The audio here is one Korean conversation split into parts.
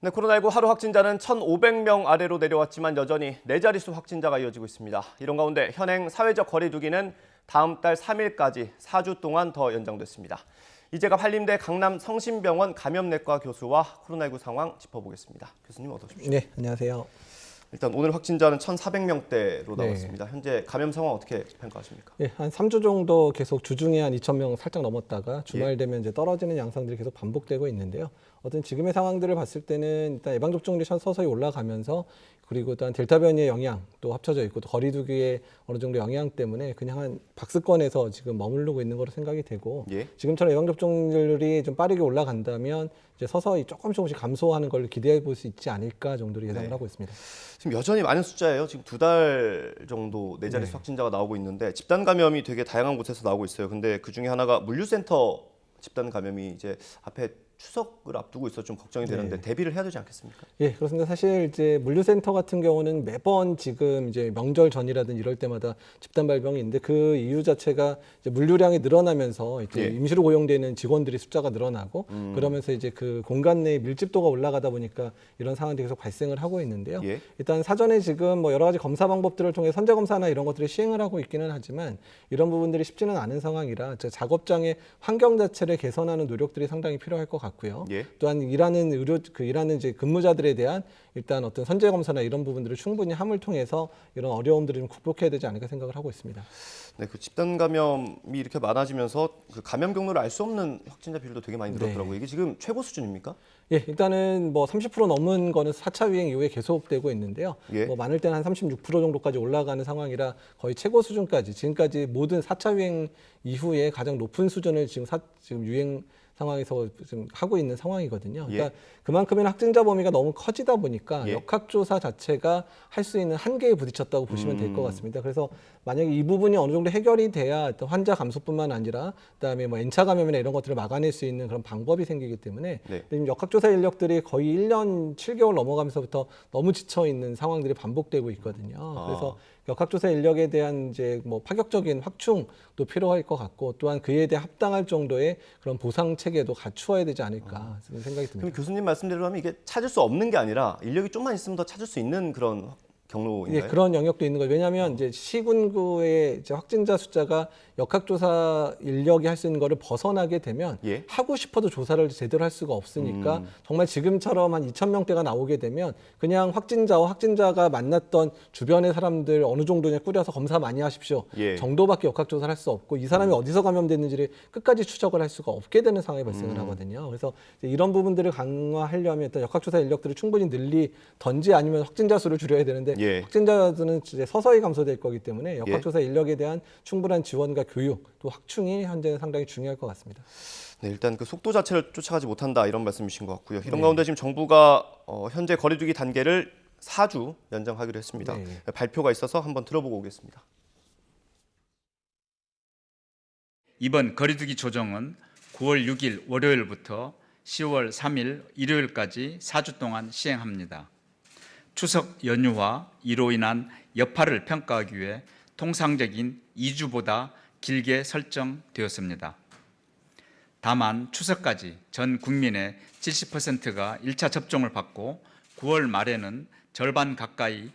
네, 코로나19 하루 확진자는 1,500명 아래로 내려왔지만 여전히 4자릿수 확진자가 이어지고 있습니다. 이런 가운데 현행 사회적 거리 두기는 다음 달 3일까지 4주 동안 더 연장됐습니다. 이제가 한림대 강남 성심병원 감염내과 교수와 코로나19 상황 짚어보겠습니다. 교수님 어서 오십시오. 네, 안녕하세요. 일단 오늘 확진자는 1,400명대로 나왔습니다. 현재 감염 상황 어떻게 평가하십니까? 네, 한 3주 정도 계속 주중에 한 2,000명 살짝 넘었다가 주말 되면 이제 떨어지는 양상들이 계속 반복되고 있는데요. 어떤 지금의 상황들을 봤을 때는 일단 예방접종률이 서서히 올라가면서 그리고 또한 델타 변이의 영향 또 합쳐져 있고 또 거리두기의 어느 정도 영향 때문에 그냥 한 박스권에서 지금 머무르고 있는 거로 생각이 되고 지금처럼 예방접종률이 좀 빠르게 올라간다면 이제 서서히 조금씩 감소하는 걸 기대해 볼 수 있지 않을까 정도로 예상을 하고 있습니다. 지금 여전히 많은 숫자예요. 지금 2달 정도 4자릿수 확진자가 나오고 있는데 집단 감염이 되게 다양한 곳에서 나오고 있어요. 근데 그 중에 하나가 물류센터 집단 감염이 이제 앞에 추석을 앞두고 있어 좀 걱정이 되는데 대비를 해야 되지 않겠습니까? 예, 그렇습니다. 사실 이제 물류센터 같은 경우는 매번 지금 이제 명절 전이라든지 이럴 때마다 집단 발병이 있는데 그 이유 자체가 이제 물류량이 늘어나면서 이제 임시로 고용되는 직원들이 숫자가 늘어나고 그러면서 이제 그 공간 내 밀집도가 올라가다 보니까 이런 상황들이 계속 발생을 하고 있는데요. 일단 사전에 지금 뭐 여러 가지 검사 방법들을 통해 선제 검사나 이런 것들을 시행을 하고 있기는 하지만 이런 부분들이 쉽지는 않은 상황이라 작업장의 환경 자체를 개선하는 노력들이 상당히 필요할 것 같고요. 또한 일하는 이제 근무자들에 대한 일단 어떤 선제 검사나 이런 부분들을 충분히 함을 통해서 이런 어려움들을 좀 극복해야 되지 않을까 생각을 하고 있습니다. 네, 그 집단 감염이 이렇게 많아지면서 그 감염 경로를 알 수 없는 확진자 비율도 되게 많이 늘었더라고요. 이게 지금 최고 수준입니까? 예, 일단은 뭐 30% 넘은 거는 4차 유행 이후에 계속되고 있는데요. 뭐 많을 때는 한 36% 정도까지 올라가는 상황이라 거의 최고 수준까지 지금까지 모든 4차 유행 이후에 가장 높은 수준을 지금 유행 상황에서 지금 하고 있는 상황이거든요. 그러니까 그만큼이나 확진자 범위가 너무 커지다 보니까 역학조사 자체가 할 수 있는 한계에 부딪혔다고 보시면 될 것 같습니다. 그래서 만약에 이 부분이 어느 정도 해결이 돼야 환자 감소뿐만 아니라 그다음에 뭐 N차 감염이나 이런 것들을 막아낼 수 있는 그런 방법이 생기기 때문에 지금 역학조사 인력들이 거의 1년 7개월 넘어가면서부터 너무 지쳐 있는 상황들이 반복되고 있거든요. 그래서 역학조사 인력에 대한 이제 뭐 파격적인 확충도 필요할 것 같고 또한 그에 대해 합당할 정도의 그런 보상 체계도 갖추어야 되지 않을까 생각이 듭니다. 그럼 교수님 말씀대로 하면 이게 찾을 수 없는 게 아니라 인력이 좀만 있으면 더 찾을 수 있는 그런 경로인가요? 예, 그런 영역도 있는 거예요. 왜냐하면 이제 시군구의 이제 확진자 숫자가 역학조사 인력이 할 수 있는 거를 벗어나게 되면 하고 싶어도 조사를 제대로 할 수가 없으니까 정말 지금처럼 한 2,000명대가 나오게 되면 그냥 확진자와 확진자가 만났던 주변의 사람들 어느 정도 그냥 꾸려서 검사 많이 하십시오 정도밖에 역학조사를 할 수 없고 이 사람이 어디서 감염됐는지를 끝까지 추적을 할 수가 없게 되는 상황이 발생을 하거든요. 그래서 이런 부분들을 강화하려면 일단 역학조사 인력들을 충분히 늘리든지 아니면 확진자 수를 줄여야 되는데 확진자들은 이제 서서히 감소될 거기 때문에 역학조사 인력에 대한 충분한 지원과 교육 또 확충이 현재는 상당히 중요할 것 같습니다. 네, 일단 그 속도 자체를 쫓아가지 못한다 이런 말씀이신 것 같고요. 이런 가운데 지금 정부가 현재 거리두기 단계를 4주 연장하기로 했습니다. 발표가 있어서 한번 들어보고 오겠습니다. 이번 거리두기 조정은 9월 6일 월요일부터 10월 3일 일요일까지 4주 동안 시행합니다. 추석 연휴와 이로 인한 여파를 평가하기 위해 통상적인 2주보다 길게 설정되었습니다. 다만 추석까지 전 국민의 70%가 1차 접종을 받고 9월 말에는 절반 가까이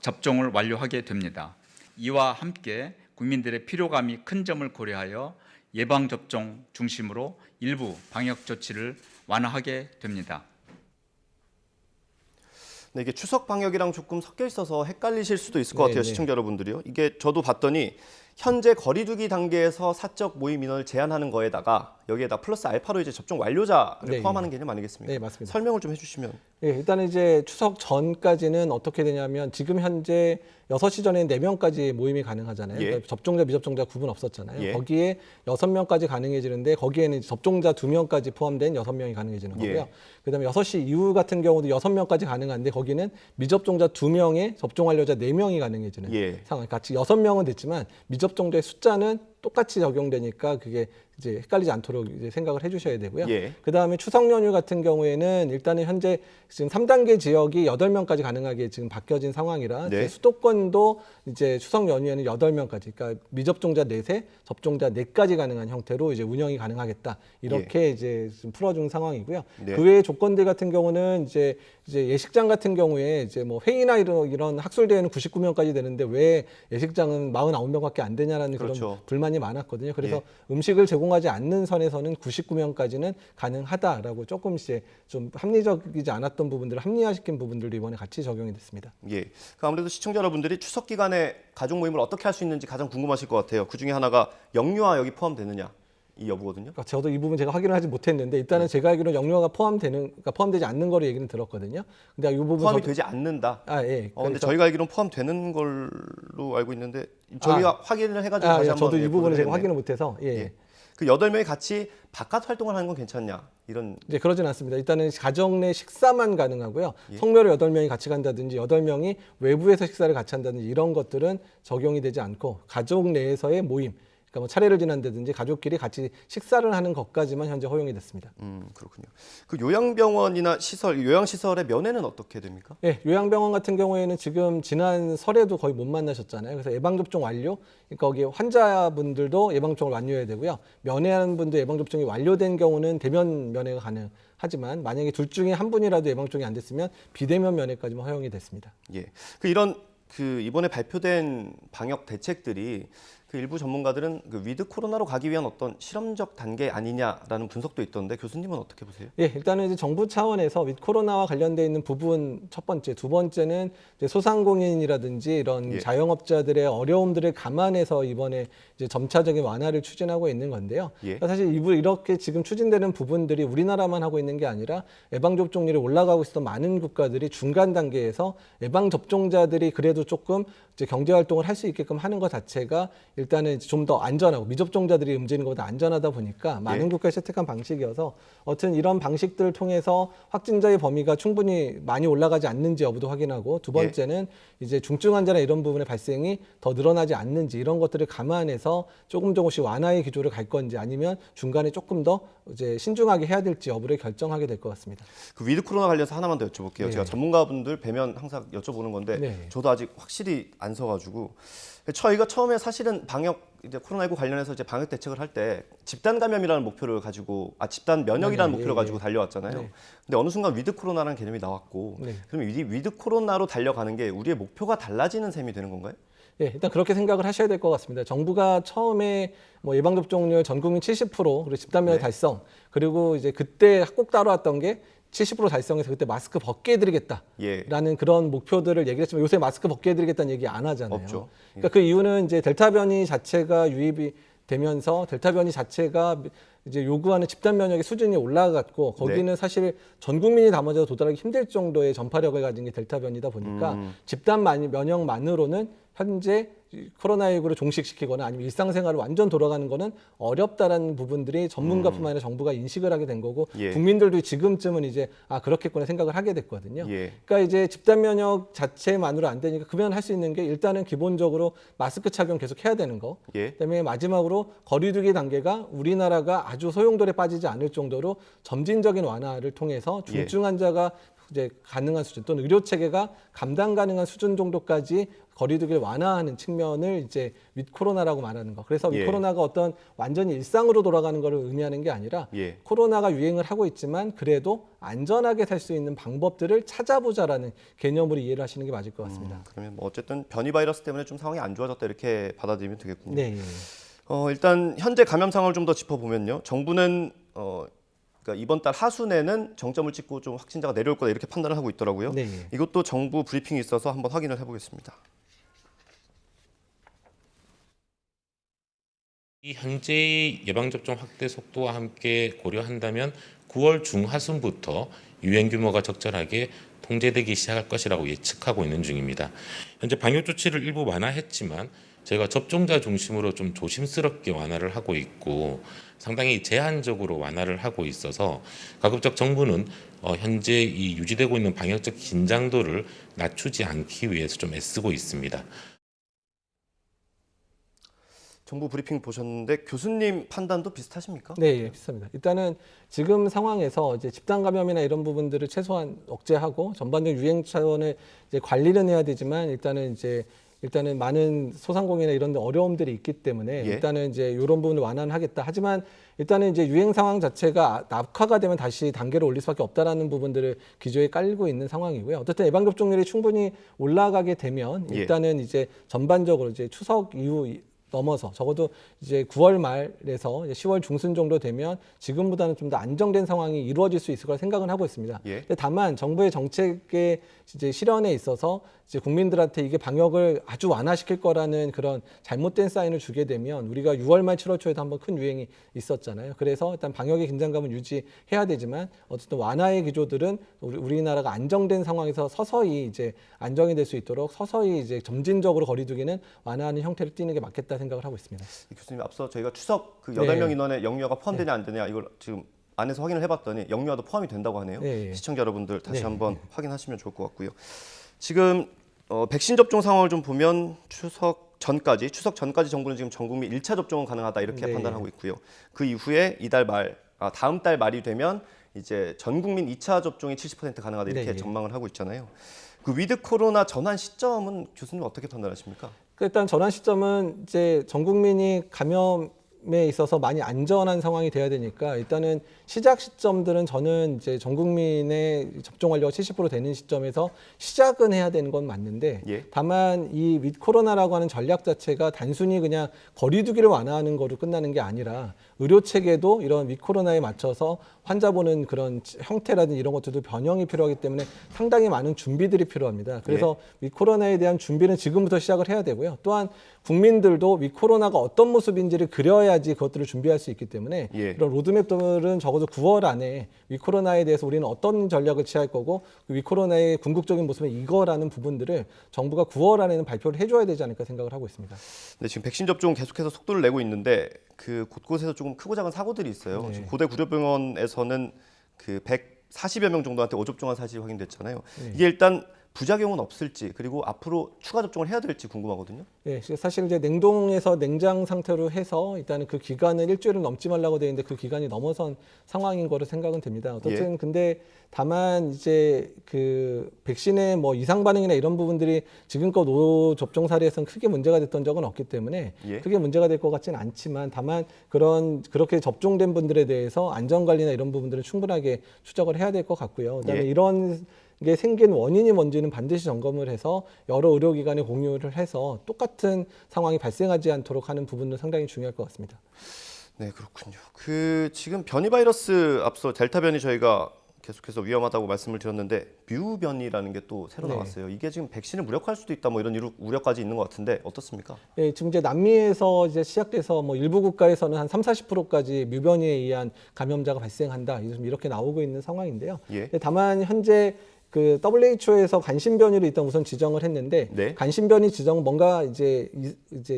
접종을 완료하게 됩니다. 이와 함께 국민들의 피로감이 큰 점을 고려하여 예방접종 중심으로 일부 방역 조치를 완화하게 됩니다. 네, 이게 추석 방역이랑 조금 섞여 있어서 헷갈리실 수도 있을 것 같아요, 시청자 여러분들이요. 이게 저도 봤더니 현재 거리두기 단계에서 사적 모임 인원을 제한하는 거에다가 여기에다 플러스 알파로 이제 접종 완료자를 포함하는 개념 아니겠습니까? 네, 맞습니다. 설명을 좀 해주시면. 예, 일단 이제 추석 전까지는 어떻게 되냐면 지금 현재 6시 전에 4명까지 모임이 가능하잖아요. 그러니까 접종자, 미접종자 구분 없었잖아요. 거기에 6명까지 가능해지는데 거기에는 접종자 2명까지 포함된 6명이 가능해지는 거고요. 그다음에 6시 이후 같은 경우도 6명까지 가능한데 거기는 미접종자 2명에 접종 완료자 4명이 가능해지는 상황. 같이 6명은 됐지만 미접종자의 숫자는 똑같이 적용되니까 그게 이제 헷갈리지 않도록 이제 생각을 해주셔야 되고요. 예. 그 다음에 추석 연휴 같은 경우에는 일단은 현재 지금 3단계 지역이 8명까지 가능하게 지금 바뀌어진 상황이라 네. 이제 수도권도 이제 추석 연휴에는 8명까지, 그러니까 미접종자 4세, 접종자 4까지 가능한 형태로 이제 운영이 가능하겠다. 이렇게 이제 좀 풀어준 상황이고요. 네. 그 외의 조건들 같은 경우는 이제 예식장 같은 경우에 이제 뭐 회의나 이런 학술 대회는 99명까지 되는데 왜 예식장은 49명밖에 안 되냐라는 그렇죠. 그런 불만이 많았거든요. 그래서 예. 음식을 제공하지 않는 선에서는 99명까지는 가능하다라고 조금씩 좀 합리적이지 않았던 부분들을 합리화시킨 부분들도 이번에 같이 적용이 됐습니다. 예. 아무래도 시청자 여러분들이 추석 기간에 가족 모임을 어떻게 할 수 있는지 가장 궁금하실 것 같아요. 그 중에 하나가 영유아 여기 포함되느냐 이 여부거든요. 그러니까 저도 이 부분 제가 확인을 하지 못했는데 일단은 제가 알기로는 영유아가 그러니까 포함되지 않는 거로 얘기는 들었거든요. 근데 이 부분 포함이 되지 않는다. 예. 근데 저희가 알기로는 포함되는 걸로 알고 있는데 저희가 확인을 해가지고 다시 한번 저도 이 부분을 제가 보도를 확인을 못해서 예. 그 8명이 같이 바깥 활동을 하는 건 괜찮냐 이런. 이제 그러진 않습니다. 일단은 가정 내 식사만 가능하고요. 예. 성묘를 8명이 같이 간다든지 8명이 외부에서 식사를 같이 한다든지 이런 것들은 적용이 되지 않고 가족 내에서의 모임, 그러니까 뭐 차례를 지낸다든지 가족끼리 같이 식사를 하는 것까지만 현재 허용이 됐습니다. 그렇군요. 그 요양병원이나 시설, 요양시설의 면회는 어떻게 됩니까? 예, 요양병원 같은 경우에는 지금 지난 설에도 거의 못 만나셨잖아요. 그래서 예방접종 완료, 그러니까 거기 환자분들도 예방접종을 완료해야 되고요. 면회하는 분도 예방접종이 완료된 경우는 대면 면회가 가능하지만 만약에 둘 중에 한 분이라도 예방접종이 안 됐으면 비대면 면회까지만 허용이 됐습니다. 예. 이런 이번에 발표된 방역 대책들이 일부 전문가들은 위드 코로나로 가기 위한 어떤 실험적 단계 아니냐라는 분석도 있던데 교수님은 어떻게 보세요? 예, 일단은 이제 정부 차원에서 위드 코로나와 관련돼 있는 부분 첫 번째, 두 번째는 이제 소상공인이라든지 이런 예. 자영업자들의 어려움들을 감안해서 이번에 이제 점차적인 완화를 추진하고 있는 건데요. 예. 그러니까 사실 이렇게 지금 추진되는 부분들이 우리나라만 하고 있는 게 아니라 예방접종률이 올라가고 있었던 많은 국가들이 중간 단계에서 예방접종자들이 그래도 조금 이제 경제활동을 할 수 있게끔 하는 것 자체가 일단은 좀 더 안전하고 미접종자들이 움직이는 것보다 안전하다 보니까 많은 예. 국가에 채택한 방식이어서 어떤 이런 방식들을 통해서 확진자의 범위가 충분히 많이 올라가지 않는지 여부도 확인하고 두 번째는 이제 중증 환자나 이런 부분의 발생이 더 늘어나지 않는지 이런 것들을 감안해서 조금씩 완화의 기조를 갈 건지 아니면 중간에 조금 더 이제 신중하게 해야 될지 여부를 결정하게 될 것 같습니다. 위드 코로나 관련해서 하나만 더 여쭤볼게요. 네. 제가 전문가분들 뵈면 항상 여쭤보는 건데 네. 저도 아직 확실히 안 서가지고 저희가 처음에 사실은 이제 코로나19 관련해서 이제 방역 대책을 할 때 집단 감염이라는 목표를 가지고 집단 면역이라는 목표를 가지고 달려왔잖아요. 네. 근데 어느 순간 위드 코로나라는 개념이 나왔고 네. 그러면 이 위드 코로나로 달려가는 게 우리의 목표가 달라지는 셈이 되는 건가요? 예, 일단 그렇게 생각을 하셔야 될 것 같습니다. 정부가 처음에 뭐 예방접종률 전 국민 70% 그리고 집단 면역 네. 달성 그리고 이제 그때 꼭 따라왔던 게 70% 달성해서 그때 마스크 벗게 해드리겠다라는 그런 목표들을 얘기를 했지만 요새 마스크 벗게 해드리겠다는 얘기 안 하잖아요. 없죠. 그러니까 그 이유는 이제 델타 변이 자체가 유입이 되면서 델타 변이 자체가 이제 요구하는 집단 면역의 수준이 올라갔고 거기는 사실 전 국민이 다 맞아도 도달하기 힘들 정도의 전파력을 가진 게 델타 변이다 보니까 집단 면역만으로는 현재 코로나19를 종식시키거나 아니면 일상생활을 완전 돌아가는 거는 어렵다라는 부분들이 전문가뿐만 아니라 정부가 인식을 하게 된 거고 국민들도 지금쯤은 이제 그렇겠구나 생각을 하게 됐거든요. 그러니까 이제 집단 면역 자체만으로 안 되니까 그러면 할 수 있는 게 일단은 기본적으로 마스크 착용 계속 해야 되는 거. 그다음에 마지막으로 거리두기 단계가 우리나라가 아주 소용돌이에 빠지지 않을 정도로 점진적인 완화를 통해서 중증 환자가 이제 가능한 수준 또는 의료 체계가 감당 가능한 수준 정도까지 거리두기를 완화하는 측면을 이제 위드 코로나라고 말하는 거. 그래서 위드 코로나가 어떤 완전히 일상으로 돌아가는 것을 의미하는 게 아니라 코로나가 유행을 하고 있지만 그래도 안전하게 살 수 있는 방법들을 찾아보자라는 개념으로 이해를 하시는 게 맞을 것 같습니다. 그러면 뭐 어쨌든 변이 바이러스 때문에 좀 상황이 안 좋아졌다 이렇게 받아들이면 되겠군요. 네. 일단 현재 감염 상황을 좀 더 짚어보면요. 정부는 그러니까 이번 달 하순에는 정점을 찍고 좀 확진자가 내려올 거다 이렇게 판단을 하고 있더라고요. 네. 이것도 정부 브리핑이 있어서 한번 확인을 해보겠습니다. 이 현재의 예방접종 확대 속도와 함께 고려한다면 9월 중하순부터 유행 규모가 적절하게 통제되기 시작할 것이라고 예측하고 있는 중입니다. 현재 방역 조치를 일부 완화했지만 저희가 접종자 중심으로 좀 조심스럽게 완화를 하고 있고 상당히 제한적으로 완화를 하고 있어서 가급적 정부는 현재 이 유지되고 있는 방역적 긴장도를 낮추지 않기 위해서 좀 애쓰고 있습니다. 정부 브리핑 보셨는데 교수님 판단도 비슷하십니까? 네, 예, 비슷합니다. 일단은 지금 상황에서 이제 집단 감염이나 이런 부분들을 최소한 억제하고 전반적 유행 차원의 이제 관리는 해야 되지만 일단은 많은 소상공인이나 이런 데 어려움들이 있기 때문에 예. 일단은 이제 이런 부분을 완화하겠다. 하지만 일단은 이제 유행 상황 자체가 낙하가 되면 다시 단계를 올릴 수밖에 없다라는 부분들을 기조에 깔고 있는 상황이고요. 어쨌든 예방 접종률이 충분히 올라가게 되면 예. 일단은 이제 전반적으로 이제 추석 이후 넘어서 적어도 이제 9월 말에서 이제 10월 중순 정도 되면 지금보다는 좀 더 안정된 상황이 이루어질 수 있을 거라 생각은 하고 있습니다. 예. 근데 다만 정부의 정책의 이제 실현에 있어서 이제 국민들한테 이게 방역을 아주 완화시킬 거라는 그런 잘못된 사인을 주게 되면 우리가 6월 말 7월 초에도 한번 큰 유행이 있었잖아요. 그래서 일단 방역의 긴장감은 유지해야 되지만 어쨌든 완화의 기조들은 우리나라가 안정된 상황에서 서서히 이제 안정이 될 수 있도록 서서히 이제 점진적으로 거리두기는 완화하는 형태를 띠는 게 맞겠다 생각을 하고 있습니다. 교수님 앞서 저희가 추석 그 8명 네. 인원에 영유아가 포함되냐 안 되냐 이걸 지금 안에서 확인을 해봤더니 영유아도 포함이 된다고 하네요. 네. 시청자 여러분들 다시 네. 한번 확인하시면 좋을 것 같고요. 지금 백신 접종 상황을 좀 보면 추석 전까지 정부는 지금 전 국민 1차 접종은 가능하다 이렇게 네. 판단하고 있고요. 그 이후에 다음 달 말이 되면 이제 전 국민 2차 접종이 70% 가능하다 이렇게 네. 전망을 하고 있잖아요. 그 위드 코로나 전환 시점은 교수님 어떻게 판단하십니까? 일단 전환 시점은 이제 전 국민이 감염에 있어서 많이 안전한 상황이 돼야 되니까 일단은 시작 시점들은 저는 이제 전 국민의 접종 완료가 70% 되는 시점에서 시작은 해야 되는 건 맞는데 예. 다만 이 위드 코로나라고 하는 전략 자체가 단순히 그냥 거리두기를 완화하는 거로 끝나는 게 아니라 의료 체계도 이런 위드 코로나에 맞춰서 환자 보는 그런 형태라든지 이런 것들도 변형이 필요하기 때문에 상당히 많은 준비들이 필요합니다. 그래서 위드 코로나에 대한 준비는 지금부터 시작을 해야 되고요. 또한 국민들도 위드 코로나가 어떤 모습인지를 그려야지 그것들을 준비할 수 있기 때문에 예. 이런 로드맵들은 적어도 9월 안에 위코로나에 대해서 우리는 어떤 전략을 취할 거고 그 위코로나의 궁극적인 모습은 이거라는 부분들을 정부가 9월 안에는 발표를 해줘야 되지 않을까 생각을 하고 있습니다. 네, 지금 백신 접종 계속해서 속도를 내고 있는데 그 곳곳에서 조금 크고 작은 사고들이 있어요. 네. 지금 고대 구려병원에서는 그 140여 명 정도한테 오접종한 사실이 확인됐잖아요. 네. 이게 일단 부작용은 없을지 그리고 앞으로 추가 접종을 해야 될지 궁금하거든요. 네, 사실 이제 냉동에서 냉장 상태로 해서 일단은 그 기간을 일주일을 넘지 말라고 되어 있는데 그 기간이 넘어선 상황인 거로 생각은 됩니다. 어쨌든 예. 근데 다만 이제 그 백신의 뭐 이상 반응이나 이런 부분들이 지금껏 접종 사례에서는 크게 문제가 됐던 적은 없기 때문에 예. 크게 문제가 될 것 같지는 않지만 다만 그렇게 접종된 분들에 대해서 안전 관리나 이런 부분들은 충분하게 추적을 해야 될 것 같고요. 그다음에 예. 이런 게 생긴 원인이 뭔지는 반드시 점검을 해서 여러 의료기관에 공유를 해서 똑같은 상황이 발생하지 않도록 하는 부분도 상당히 중요할 것 같습니다. 네, 그렇군요. 그 지금 변이 바이러스 앞서 델타 변이 저희가 계속해서 위험하다고 말씀을 드렸는데 뮤 변이라는 게 또 새로 네. 나왔어요. 이게 지금 백신을 무력화할 수도 있다 뭐 이런 우려까지 있는 것 같은데 어떻습니까? 예, 지금 이제 남미에서 이제 시작돼서 뭐 일부 국가에서는 한 30~40%까지 뮤변이에 의한 감염자가 발생한다. 이렇게 나오고 있는 상황인데요. 예. 다만 현재 그 WHO에서 간신변이를 일단 우선 지정을 했는데 네. 간신변이 지정은 뭔가 이제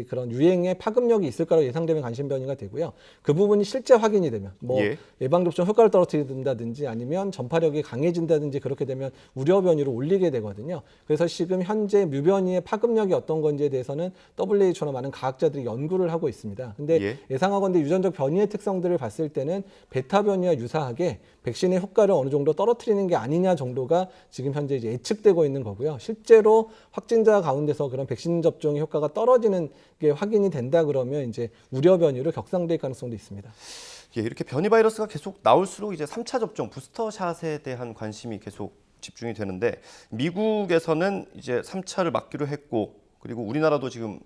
그런 유행에 파급력이 있을 거라고 예상되면 간신변이가 되고요. 그 부분이 실제 확인이 되면 뭐 예. 예방접종 효과를 떨어뜨린다든지 아니면 전파력이 강해진다든지 그렇게 되면 우려 변이로 올리게 되거든요. 그래서 지금 현재 뮤변이의 파급력이 어떤 건지에 대해서는 WHO나 많은 과학자들이 연구를 하고 있습니다. 근데 예. 예상하건대 유전적 변이의 특성들을 봤을 때는 베타 변이와 유사하게 백신의 효과를 어느 정도 떨어뜨리는 게 아니냐 정도가 지금 현재 이제 예측되고 있는 거고요. 실제로 확진자 가운데서 그런 백신 접종의 효과가 떨어지는 게 확인이 된다 그러면 이제 우려 변이로 격상될 가능성도 있습니다. 예, 이렇게 변이 바이러스가 계속 나올수록 이제 3차 접종 부스터샷에 대한 관심이 계속 집중이 되는데 미국에서는 이제 3차를 맞기로 했고 그리고 우리나라도 지금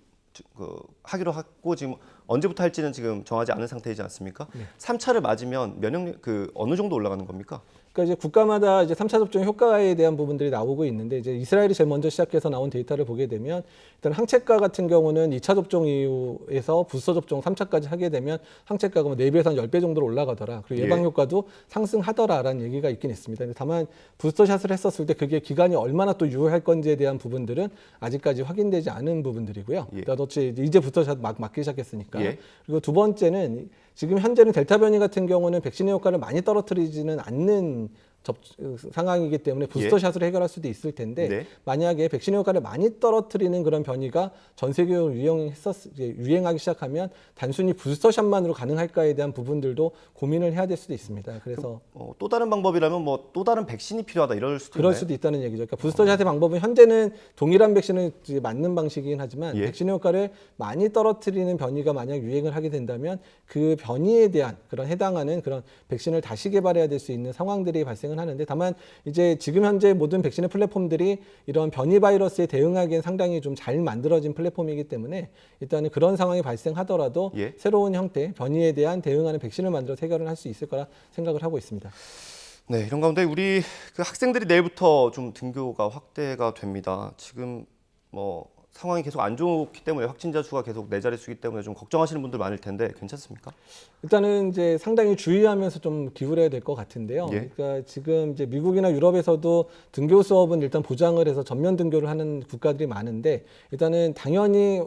하기로 했고 지금 언제부터 할지는 지금 정하지 않은 상태이지 않습니까? 네. 3차를 맞으면 면역력 어느 정도 올라가는 겁니까? 그러니까 이제 국가마다 이제 3차 접종 효과에 대한 부분들이 나오고 있는데 이제 이스라엘이 제일 먼저 시작해서 나온 데이터를 보게 되면 일단 항체가 같은 경우는 2차 접종 이후에서 부스터 접종 3차까지 하게 되면 항체가가 뭐 4배에서 한 10배 정도로 올라가더라. 그리고 예방 효과도 상승하더라라는 얘기가 있긴 있습니다. 다만 부스터샷을 했었을 때 그게 기간이 얼마나 또 유효할 건지에 대한 부분들은 아직까지 확인되지 않은 부분들이고요. 예. 그러니까 이제 부스터샷 맞기 시작했으니까. 예. 그리고 두 번째는 지금 현재는 델타 변이 같은 경우는 백신의 효과를 많이 떨어뜨리지는 않는 상황이기 때문에 부스터샷으로 해결할 수도 있을 텐데 네. 만약에 백신의 효과를 많이 떨어뜨리는 그런 변이가 전 세계적으로 유행하기 시작하면 단순히 부스터샷만으로 가능할까에 대한 부분들도 고민을 해야 될 수도 있습니다. 그래서 또 다른 방법이라면 뭐 또 다른 백신이 필요하다 이럴 수도 그럴 있나요? 수도 있다는 얘기죠. 그러니까 부스터샷의 방법은 현재는 동일한 백신을 이제 맞는 방식이긴 하지만 예. 백신의 효과를 많이 떨어뜨리는 변이가 만약 유행을 하게 된다면 그 변이에 대한 그런 해당하는 그런 백신을 다시 개발해야 될 수 있는 상황들이 발생을 하는데 다만 이제 지금 현재 모든 백신의 플랫폼들이 이런 변이 바이러스에 대응하기엔 상당히 좀 잘 만들어진 플랫폼이기 때문에 일단은 그런 상황이 발생하더라도 예. 새로운 형태 변이에 대한 대응하는 백신을 만들어 해결을 할 수 있을 거라 생각을 하고 있습니다. 네, 이런 가운데 우리 그 학생들이 내일부터 좀 등교가 확대가 됩니다. 지금 뭐 상황이 계속 안 좋기 때문에 확진자 수가 계속 네 자릿수이기 때문에 좀 걱정하시는 분들 많을 텐데 괜찮습니까? 일단은 이제 상당히 주의하면서 좀 기울여야 될 것 같은데요. 예. 그러니까 지금 이제 미국이나 유럽에서도 등교 수업은 일단 보장을 해서 전면 등교를 하는 국가들이 많은데 일단은 당연히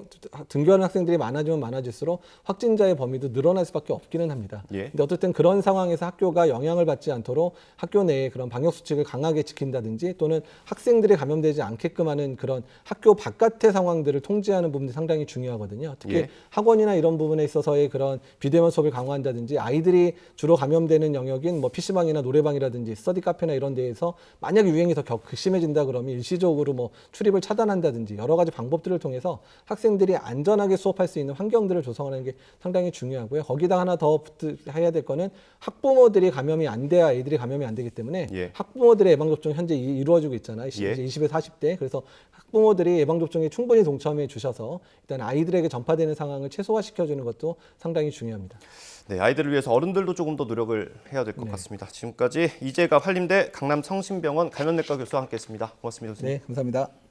등교하는 학생들이 많아지면 많아질수록 확진자의 범위도 늘어날 수밖에 없기는 합니다. 예. 근데 어쨌든 그런 상황에서 학교가 영향을 받지 않도록 학교 내에 그런 방역 수칙을 강하게 지킨다든지 또는 학생들이 감염되지 않게끔 하는 그런 학교 바깥의 상황들을 통제하는 부분이 상당히 중요하거든요. 특히 예. 학원이나 이런 부분에 있어서의 그런 비대면 수업을 강화한다든지 아이들이 주로 감염되는 영역인 뭐 PC방이나 노래방이라든지 스터디 카페나 이런 데에서 만약 유행이 더 극심해진다 그러면 일시적으로 뭐 출입을 차단한다든지 여러 가지 방법들을 통해서 학생들이 안전하게 수업할 수 있는 환경들을 조성하는 게 상당히 중요하고요. 거기다 하나 더 해야 될 거는 학부모들이 감염이 안 돼야 아이들이 감염이 안 되기 때문에 예. 학부모들의 예방접종 현재 이루어지고 있잖아요. 예. 이제 20에 40대. 그래서 학부모들이 예방접종에 충분히 동참해 주셔서 일단 아이들에게 전파되는 상황을 최소화시켜주는 것도 상당히 중요합니다. 네, 아이들을 위해서 어른들도 조금 더 노력을 해야 될 것 네. 같습니다. 지금까지 이재갑 한림대 강남성심병원 감염내과 교수와 함께했습니다. 고맙습니다, 교수님. 네, 감사합니다.